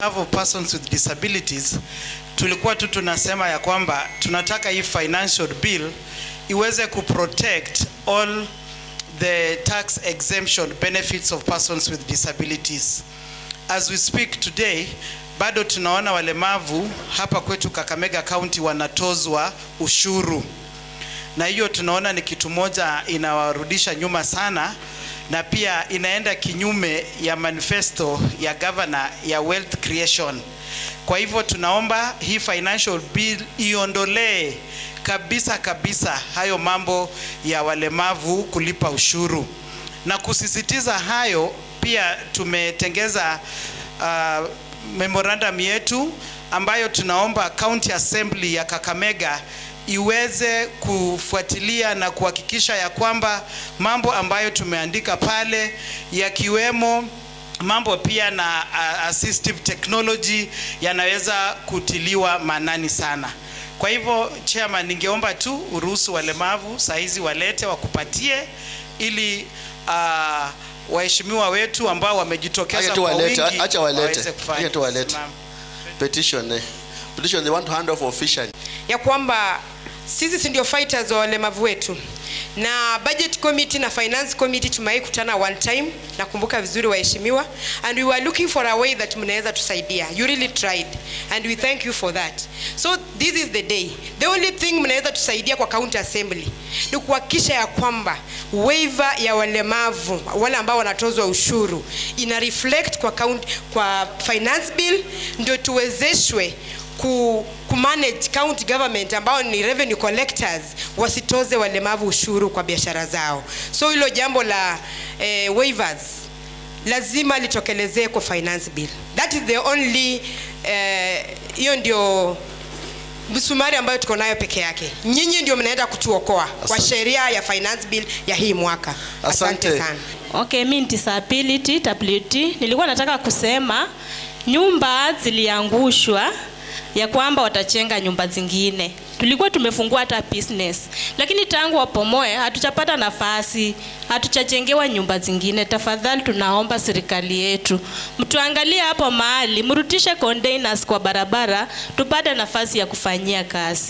Of persons with disabilities, tulikuwa tu tunasema ya kwamba tunataka hii financial bill iweze kuprotect all the tax exemption benefits of persons with disabilities. As we speak today, bado tunaona walemavu hapa kwetu Kakamega County wanatozwa ushuru, na hiyo tunaona ni kitu moja inawarudisha nyuma sana, na pia inaenda kinyume ya manifesto ya governor ya wealth creation. Kwa hivyo tunaomba hii financial bill iondolee kabisa hayo mambo ya walemavu kulipa ushuru. Na kusisitiza hayo, pia tumetengeza memorandum yetu ambayo tunaomba County Assembly ya Kakamega iweze kufuatilia na kuhakikisha ya kwamba mambo ambayo tumeandika pale, yakiwemo mambo pia na assistive technology, yanaweza kutiliwa manani sana. Kwa hivyo chairman, ningeomba tu uruhusu walemavu saizi walete wakupatie, ili waheshimiwa wetu ambao wamejitokeza kwa wingi waweze kufanya. Petition they want to hand off officially. Ya kwamba sisi ndio fighters wa walemavu wetu, na budget committee na finance committee tumai kutana one time, nakumbuka vizuri waheshimiwa, and we were looking for a way that mnaweza tusaidia. You really tried and we thank you for that. So this is the day. The only thing mnaweza tusaidia kwa county assembly ni kuhakikisha ya kwamba waiver ya walemavu wale ambao wanatozwa ushuru ina reflect kwa finance bill, ndio tuwezeshwe manage county government ambao ni revenue collectors wasitoze walemavu ushuru kwa biashara zao. So hilo jambo la waivers lazima litokelezee kwa finance bill. That is the only hiyo ndio msumari ambayo tuko nayo peke yake. Nyinyi ndio mnaenda kutuokoa kwa sheria ya finance bill ya hii mwaka. Asante sana. Okay, mimi disability WT nilikuwa nataka kusema nyumba ziliangushwa ya kwamba watachenga nyumba zingine. Tulikuwa tumefungua hata business, lakini tangu wapomoe hatujapata nafasi, hatuchajengewa nyumba zingine. Tafadhali tunaomba serikali yetu mtuangalie hapo mahali, mrudishe containers kwa barabara tupate nafasi ya kufanyia kazi.